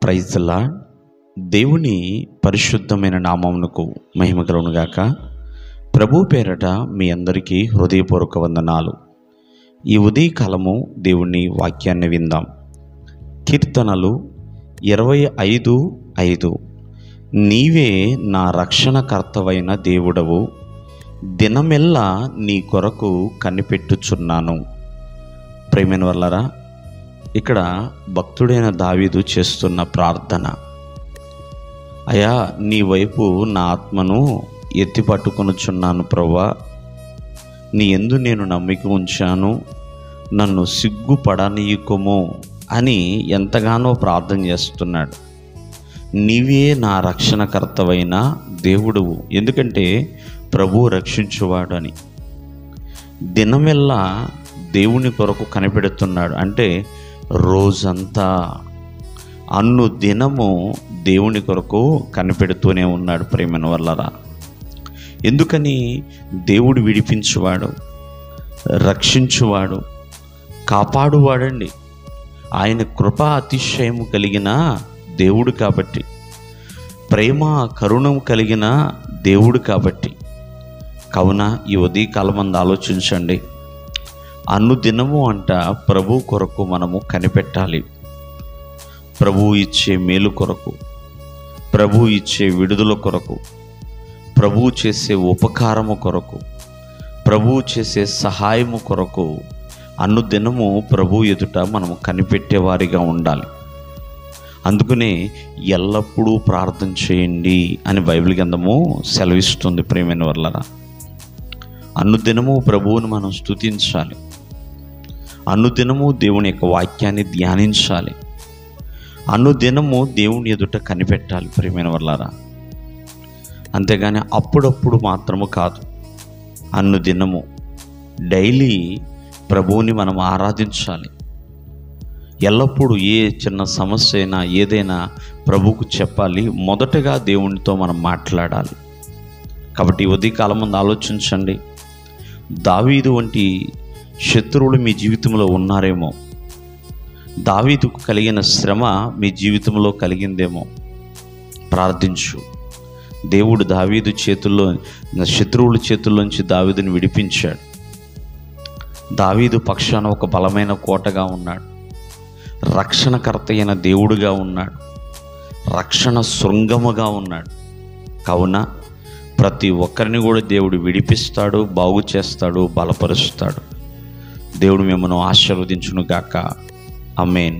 Praise the lord. దేవుని పరిశుద్ధమైన నామమునకు మహిమ కలుగునుగాక. ప్రభు పేరట మీ అందరికీ హృదయపూర్వక వందనాలు. ఈ ఉదయకాలము దేవుని వాక్యాన్ని విందాం. కీర్తనలు 25:5. నీవే నా రక్షణకర్తవైన దేవుడవు, దినమెల్లా నీ కొరకు కనిపెట్టుచున్నాను. ప్రేమైన వాళ్ళరా, ఇక్కడ భక్తుడైన దావీదు చేస్తున్న ప్రార్థన, అయ్యా నీ వైపు నా ఆత్మను ఎత్తి పట్టుకొనుచున్నాను ప్రభువా, నీ యందు నేను నమ్మిక ఉంచాను, నన్ను సిగ్గుపడనీయకుము అని ఎంతగానో ప్రార్థన చేస్తున్నాడు. నీవే నా రక్షణకర్తవైన దేవుడువు, ఎందుకంటే ప్రభువు రక్షించువాడు అని. దినమెల్లా దేవుని కొరకు కనిపెడుతున్నాడు అంటే రోజంతా అన్ను దినము దేవుని కొరకు కనిపెడుతూనే ఉన్నాడు. ప్రేమను వల్లరా, ఎందుకని? దేవుడు విడిపించువాడు, రక్షించువాడు, కాపాడువాడండి. ఆయన కృపా అతిశయము కలిగిన దేవుడు కాబట్టి, ప్రేమ కరుణం కలిగిన దేవుడు కాబట్టి. కావున ఈ ఉదయకాలమందు ఆలోచించండి. అనుదినము అంట ప్రభు కొరకు మనము కనిపెట్టాలి. ప్రభువు ఇచ్చే మేలు కొరకు, ప్రభువు ఇచ్చే విడుదల కొరకు, ప్రభువు చేసే ఉపకారము కొరకు, ప్రభువు చేసే సహాయము కొరకు అనుదినము ప్రభు ఎదుట మనము కనిపెట్టేవారిగా ఉండాలి. అందుకనే ఎల్లప్పుడూ ప్రార్థన చేయండి అని బైబిల్ గ్రంథము సెలవిస్తుంది. ప్రియమైన వాళ్ళరా, అనుదినము ప్రభువును మనం స్తుతించాలి, అనుదినము దేవుని యొక్క వాక్యాన్ని ధ్యానించాలి, అనుదినము దేవుని ఎదుట కనిపెట్టాలి. ప్రియమైన వాళ్ళారా, అంతేగాని అప్పుడప్పుడు మాత్రము కాదు, అనుదినము డైలీ ప్రభువుని మనం ఆరాధించాలి. ఎల్లప్పుడూ ఏ చిన్న సమస్య అయినా ఏదైనా ప్రభువుకు చెప్పాలి. మొదటగా దేవునితో మనం మాట్లాడాలి. కాబట్టి ఉదయకాలం ముందు ఆలోచించండి. దావీదు వంటి శత్రువులు మీ జీవితంలో ఉన్నారేమో, దావీదుకు కలిగిన శ్రమ మీ జీవితంలో కలిగిందేమో. ప్రార్థించు. దేవుడు దావీదు చేతుల్లో, శత్రువుల చేతుల్లోంచి దావీదుని విడిపించాడు. దావీదు పక్షాన ఒక బలమైన కోటగా ఉన్నాడు, రక్షణకర్త అయిన దేవుడుగా ఉన్నాడు, రక్షణ శృంగముగా ఉన్నాడు. కావున ప్రతి ఒక్కరిని కూడా దేవుడు విడిపిస్తాడు, బాగు చేస్తాడు, బలపరుస్తాడు. దేవుడు మిమ్మల్ని ఆశీర్వదించును గాక. ఆమేన్.